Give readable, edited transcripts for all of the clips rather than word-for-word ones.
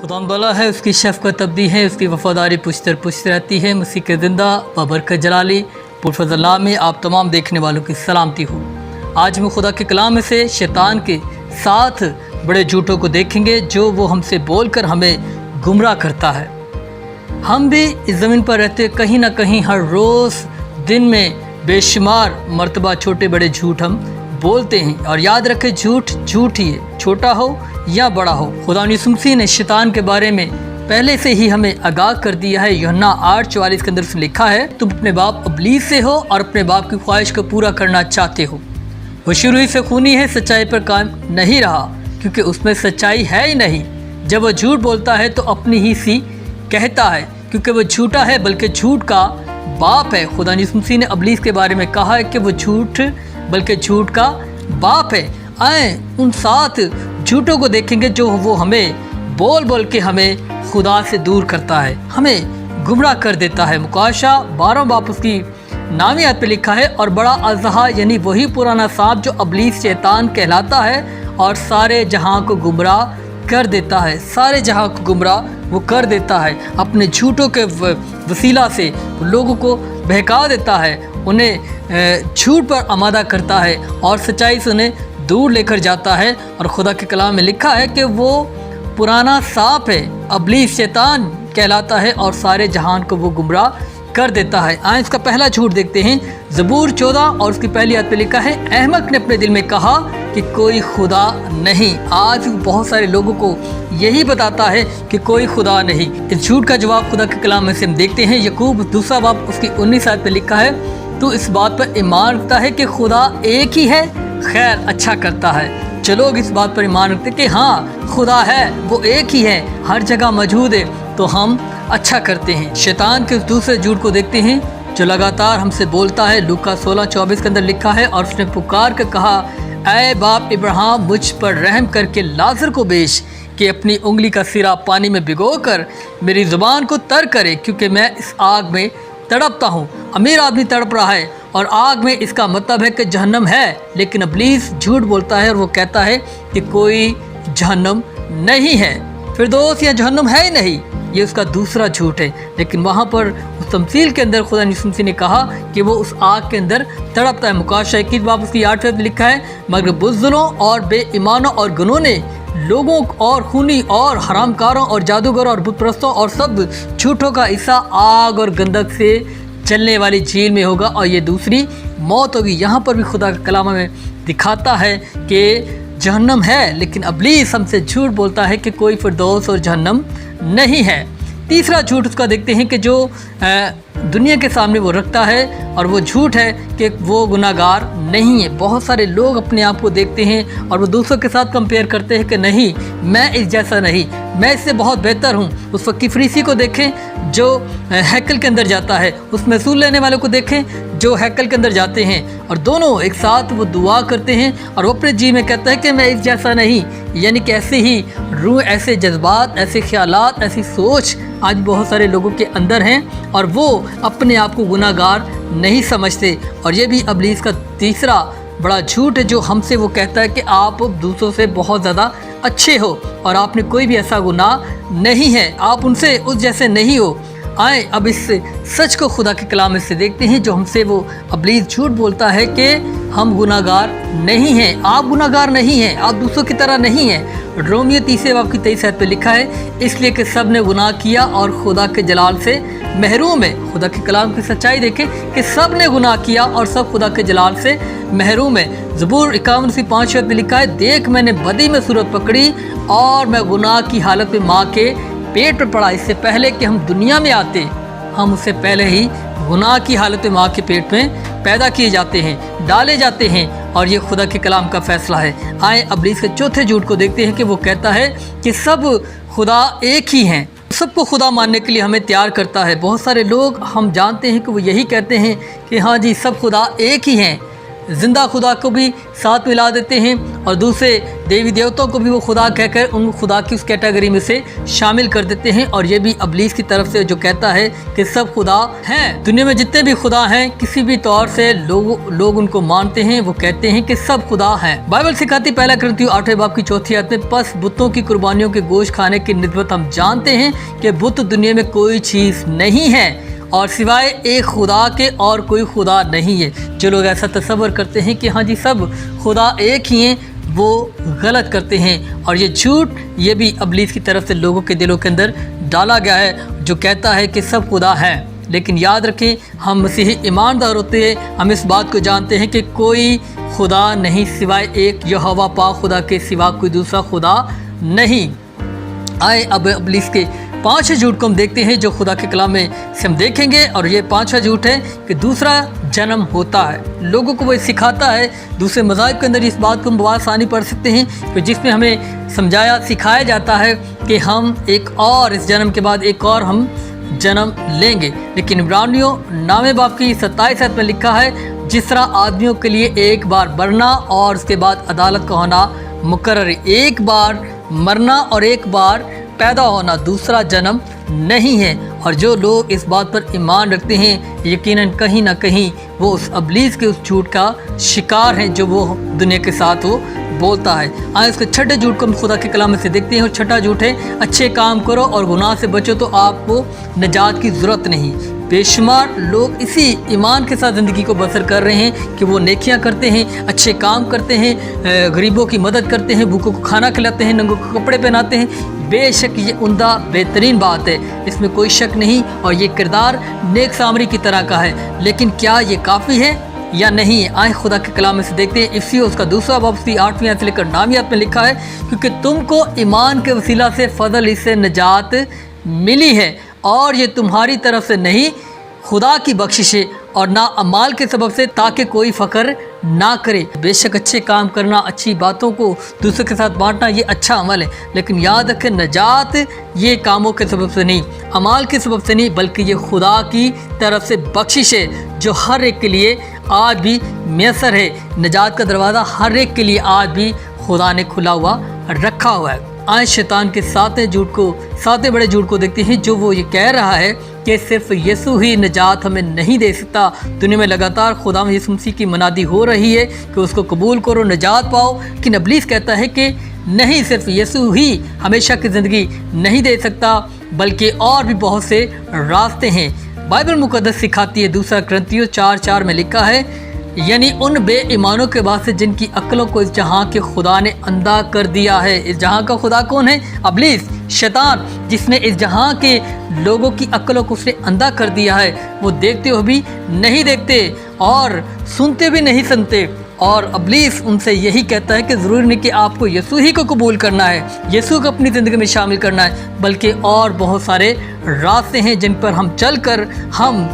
खुदा बला है, उसकी शफ़क़त अबदी है, उसकी वफ़ादारी पुश्तर पुश्त रहती है। मसीह के ज़िंदा बबरकत जलाली पुरफ़ज़ल में आप तमाम देखने वालों की सलामती हो। आज हम खुदा के कलाम में से शैतान के 7 बड़े झूठों को देखेंगे जो वो हमसे बोलकर हमें गुमराह करता है। हम भी इस ज़मीन पर रहते कहीं ना कहीं हर रोज़ दिन में बेशुमार मर्तबा छोटे बड़े झूठ हम बोलते हैं। और याद रखें, झूठ झूठ ही है, छोटा हो या बड़ा हो। खुदा यीशु मसीह ने शैतान के बारे में पहले से ही हमें आगाह कर दिया है। यूहन्ना 8:44 के अंदर से लिखा है, तुम अपने बाप इब्लीस से हो और अपने बाप की ख्वाहिश को पूरा करना चाहते हो। वो शुरू ही से खूनी है, सच्चाई पर कायम नहीं रहा क्योंकि उसमें सच्चाई है ही नहीं। जब वो झूठ बोलता है तो अपनी ही सी कहता है क्योंकि वो झूठा है, बल्कि झूठ का बाप है। खुदा यीशु मसीह ने इब्लीस के बारे में कहा है कि वो झूठ बल्कि झूठ का बाप है। आए उन 7 झूठों को देखेंगे जो वो हमें बोल बोल के हमें खुदा से दूर करता है, हमें गुमराह कर देता है। मुकाशा 12 बाप उसकी 9वीं आयत पे लिखा है, और बड़ा अज़हा यानी वही पुराना सांप जो इब्लीस शैतान कहलाता है और सारे जहां को गुमराह कर देता है। सारे जहां को गुमराह वो कर देता है। अपने झूठों के वसीला से लोगों को बहका देता है, उन्हें झूठ पर आमादा करता है और सच्चाई से उन्हें दूर लेकर जाता है। और खुदा के कलाम में लिखा है कि वो पुराना सांप है, इब्लीस शैतान कहलाता है और सारे जहान को वो गुमराह कर देता है। आए इसका पहला झूठ देखते हैं। ज़बूर 14 और उसकी पहली आयत पे लिखा है, अहमक ने अपने दिल में कहा कि कोई खुदा नहीं। आज बहुत सारे लोगों को यही बताता है कि कोई खुदा नहीं। इस झूठ का जवाब खुदा के कलाम में से हम देखते हैं। यकूब 2 बाब उसकी 19 आयत पे लिखा है, तो इस बात पर ईमान रखता है कि खुदा एक ही है, खैर अच्छा करता है। जो लोग इस बात पर ईमान रखते कि हाँ खुदा है, वो एक ही है, हर जगह मौजूद है, तो हम अच्छा करते हैं। शैतान के उस दूसरे झूठ को देखते हैं जो लगातार हमसे बोलता है। लूका 16:24 के अंदर लिखा है, और उसने पुकार कर कहा, ऐ बाप इब्राहिम, मुझ पर रहम करके लाजर को भेज कि अपनी उंगली का सिरा पानी में भिगोकर मेरी ज़ुबान को तर करे, क्योंकि मैं इस आग में तड़पता हूँ। अमीर आदमी तड़प रहा है और आग में, इसका मतलब है कि जहन्नम है। लेकिन इब्लीस झूठ बोलता है और वो कहता है कि कोई जहन्नम नहीं है, फिरदौस या जहन्नम है ही नहीं। ये उसका दूसरा झूठ है। लेकिन वहाँ पर उस तमसील के अंदर खुदा यीशु मसीह ने कहा कि वो उस आग के अंदर तड़पता है। मुकाशा 21 बाब उसकी 8 में लिखा है, मगर बुज़दिलों और बेईमानों और गनों ने लोगों और खूनी और हरामकारों और जादूगरों और बुतप्रस्तों और सब झूठों का हिस्सा आग और गंधक से चलने वाली झील में होगा, और ये दूसरी मौत होगी। यहाँ पर भी खुदा का कलाम में दिखाता है कि जहन्नम है, लेकिन इब्लीस हमसे झूठ बोलता है कि कोई फिरदौस और जहन्नम नहीं है। तीसरा झूठ उसका देखते हैं कि जो दुनिया के सामने वो रखता है, और वो झूठ है कि वो गुनाहगार नहीं है। बहुत सारे लोग अपने आप को देखते हैं और वो दूसरों के साथ कंपेयर करते हैं कि नहीं, मैं इस जैसा नहीं, मैं इससे बहुत बेहतर हूँ। उस वक्त फरीसी को देखें जो हैकल के अंदर जाता है, उस महसूल लेने वाले को देखें जो हैकल के अंदर जाते हैं, और दोनों एक साथ वो दुआ करते हैं और वो अपने जी में कहता है कि मैं इस जैसा नहीं। यानी कि ऐसे ही रूह, ऐसे जज्बात, ऐसे ख्यालात, ऐसी सोच आज बहुत सारे लोगों के अंदर हैं और वो अपने आप को गुनाहगार नहीं समझते। और ये भी इब्लीस का तीसरा बड़ा झूठ है जो हमसे वो कहता है कि आप दूसरों से बहुत ज़्यादा अच्छे हो और आपने कोई भी ऐसा गुनाह नहीं है, आप उनसे उस जैसे नहीं हो। आए अब इस सच को खुदा के कलाम में से देखते हैं जो हमसे वो इब्लीस झूठ बोलता है कि हम गुनाहगार नहीं हैं, आप गुनाहगार नहीं हैं, आप दूसरों की तरह नहीं हैं। रोमियो 3 बाब की 23 आयत पे लिखा है, इसलिए कि सब ने गुनाह किया और खुदा के जलाल से महरूम है। खुदा के कलाम की सच्चाई देखें कि सब ने गुनाह किया और सब खुदा के जलाल से महरूम है। ज़बूर 51:5 पे लिखा है, देख मैंने बदी में सूरत पकड़ी और मैं गुनाह की हालत में माँ के पेट पर पड़ा। इससे पहले कि हम दुनिया में आते, हम उससे पहले ही गुनाह की हालत में माँ के पेट में पैदा किए जाते हैं, डाले जाते हैं, और ये खुदा के कलाम का फैसला है। आए इब्लीस के चौथे झूठ को देखते हैं कि वो कहता है कि सब खुदा एक ही हैं, सबको खुदा मानने के लिए हमें तैयार करता है। बहुत सारे लोग हम जानते हैं कि वो यही कहते हैं कि हाँ जी सब खुदा एक ही हैं, जिंदा खुदा को भी साथ मिला देते हैं और दूसरे देवी देवताओं को भी वो खुदा कहकर उन खुदा की उस कैटेगरी में से शामिल कर देते हैं। और ये भी इब्लीस की तरफ से जो कहता है कि सब खुदा हैं। दुनिया में जितने भी खुदा हैं किसी भी तौर से लोग उनको मानते हैं, वो कहते हैं कि सब खुदा हैं। बाइबल सिखाती पहला कुरिन्थियों 8वें बाब की 4थी आयत में, बस बुतों की कुर्बानियों के गोश्त खाने की निस्बत हम जानते हैं कि बुत दुनिया में कोई चीज़ नहीं है और सिवाय एक खुदा के और कोई खुदा नहीं है। जो लोग ऐसा तसव्वुर करते हैं कि हाँ जी सब खुदा एक ही हैं, वो गलत करते हैं। और ये झूठ ये भी इब्लीस की तरफ से लोगों के दिलों के अंदर डाला गया है, जो कहता है कि सब खुदा है। लेकिन याद रखें, हम मसीही ईमानदार होते हैं, हम इस बात को जानते हैं कि कोई खुदा नहीं सिवाय एक यहोवा पाक खुदा के सिवा कोई दूसरा खुदा नहीं। आए अब इब्लीस के 5 झूठ को हम देखते हैं जो खुदा के कलाम में से हम देखेंगे। और ये 5वां झूठ है कि दूसरा जन्म होता है। लोगों को वो सिखाता है, दूसरे मज़ाहिब के अंदर इस बात को हम बहुत आसानी पढ़ सकते हैं कि जिसमें हमें सिखाया जाता है कि हम एक और इस जन्म के बाद एक और हम जन्म लेंगे। लेकिन इब्रानियों 9वें बाब की 27 आयत में लिखा है, जिस तरह आदमियों के लिए एक बार मरना और उसके बाद अदालत का होना मुकर्रर है। एक बार मरना और एक बार पैदा होना, दूसरा जन्म नहीं है। और जो लोग इस बात पर ईमान रखते हैं यकीनन कहीं ना कहीं वो उस इब्लीस के उस झूठ का शिकार हैं जो वो दुनिया के साथ वो बोलता है। आए उसके 6ठे झूठ को हम खुदा के कलाम में से देखते हैं। और 6ठा झूठ है, अच्छे काम करो और गुनाह से बचो तो आपको निजात की ज़रूरत नहीं। बेशुमार लोग इसी ईमान के साथ ज़िंदगी को बसर कर रहे हैं कि वो नेकियां करते हैं, अच्छे काम करते हैं, गरीबों की मदद करते हैं, भूखों को खाना खिलाते हैं, नंगों को कपड़े पहनाते हैं। बेशक ये उम्दा बेहतरीन बात है, इसमें कोई शक नहीं। और ये किरदार नेक सामरी की तरह का है। लेकिन क्या ये काफ़ी है या नहीं? आए खुदा के कलाम में से देखते हैं। इफ्सियों उसका 2वां बाब उसकी 8वीं आयत से लेकर 9वीं आयत में लिखा है, क्योंकि तुमको ईमान के वसीला से फजल इससे निजात मिली है और ये तुम्हारी तरफ से नहीं, खुदा की बख्शिश है और ना अमाल के सबब से, ताकि कोई फ़ख्र ना करे। बेशक अच्छे काम करना, अच्छी बातों को दूसरों के साथ बांटना ये अच्छा अमल है, लेकिन याद रखें नजात ये कामों के सबब से नहीं, अमाल के सबब से नहीं, बल्कि ये खुदा की तरफ से बख्शिश है जो हर एक के लिए आज भी मैसर है। नजात का दरवाज़ा हर एक के लिए आज भी खुदा ने खुला हुआ रखा हुआ है। आज शैतान के 7वें बड़े झूठ को देखते हैं, जो वो ये कह रहा है कि सिर्फ यीशु ही निजात हमें नहीं दे सकता। दुनिया में लगातार खुदा यीशु मसीह की मनादी हो रही है कि उसको कबूल करो, निजात पाओ। लेकिन इब्लीस कहता है कि नहीं, सिर्फ यीशु ही हमेशा की ज़िंदगी नहीं दे सकता, बल्कि और भी बहुत से रास्ते हैं। बाइबल मुकद्दस सिखाती है, 2 कुरिन्थियों 4:4 में लिखा है, यानी उन बेईमानों के बाद से जिनकी अक्लों को इस जहां के खुदा ने अंधा कर दिया है। इस जहां का खुदा कौन है? इब्लीस, शैतान, जिसने इस जहां के लोगों की अक्लों को उसने अंधा कर दिया है। वो देखते हुए भी नहीं देखते और सुनते भी नहीं सुनते। और इब्लीस उनसे यही कहता है कि ज़रूरी नहीं कि आपको यीशु ही को कबूल करना है, यीशु को अपनी ज़िंदगी में शामिल करना है, बल्कि और बहुत सारे रास्ते हैं जिन पर हम चलकर हम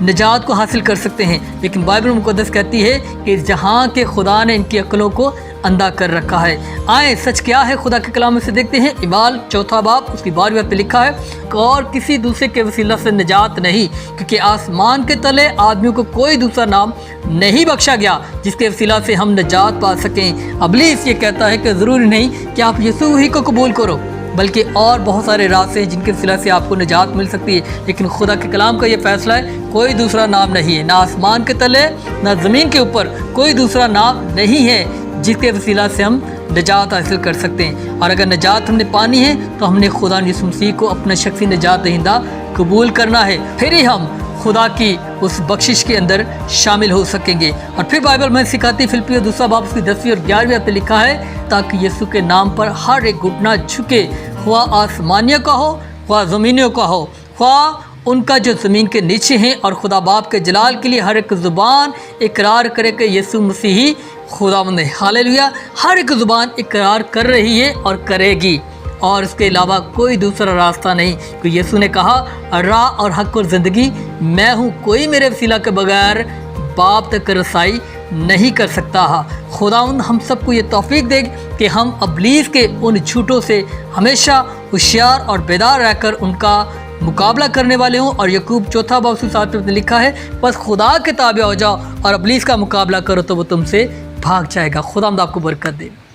निजात को हासिल कर सकते हैं। लेकिन बाइबल मुकद्दस कहती है कि इस जहां के खुदा ने इनकी अक्लों को अंधा कर रखा है। आए सच क्या है खुदा के कलाम में से देखते हैं। इबाल 4वां बाब उसकी 12वीं आयत पे लिखा है, और किसी दूसरे के वसीला से निजात नहीं, क्योंकि आसमान के तले आदमियों को कोई दूसरा नाम नहीं बख्शा गया जिसके वसीला से हम निजात पा सकें। इब्लीस ये कहता है कि ज़रूरी नहीं कि आप यीशु ही को कबूल करो, बल्कि और बहुत सारे रास्ते हैं जिनके वसीला से आपको निजात मिल सकती है। लेकिन खुदा के कलाम का ये फैसला है, कोई दूसरा नाम नहीं है, ना आसमान के तले ना ज़मीन के ऊपर कोई दूसरा नाम नहीं है जिसके वसीला से हम निजात हासिल कर सकते हैं। और अगर निजात हमने पानी है तो हमने खुदा यीशु मसीह को अपना शख्सी निजात दहिंदा कबूल करना है, फिर ही हम खुदा की उस बख्शिश के अंदर शामिल हो सकेंगे। और फिर बाइबल में सिखाती फिलिपियों 2 बाब उसकी 10वीं और 11वीं आयत पे लिखा है, ताकि यीशु के नाम पर हर एक घुटना झुके, ख्वाह आसमानियों का हो ख्वाह ज़मीनियों का हो, ख्वाह उनका जो ज़मीन के नीचे हैं, और खुदा बाप के जलाल के लिए हर एक ज़ुबान इकरार करे कि यीशु मसीह ही खुदावंद है। हालेलुया। हर एक ज़ुबान इकरार कर रही है और करेगी, और इसके अलावा कोई दूसरा रास्ता नहीं। तो यीशु ने कहा, राह और हक और ज़िंदगी मैं हूँ, कोई मेरे वसीला के बगैर बाप तक रसाई नहीं कर सकता। खुदावंद हम सबको ये तौफीक दे कि हम इब्लीस के उन झूठों से हमेशा होशियार और बेदार रहकर उनका مقابلہ کرنے والے ہوں، اور یعقوب 4 باب 7 میں لکھا ہے بس خدا کے تابع ہو جاؤ اور ابلیس کا مقابلہ کرو تو وہ تم سے بھاگ جائے گا۔ خدا ہم آپ کو برکت دے۔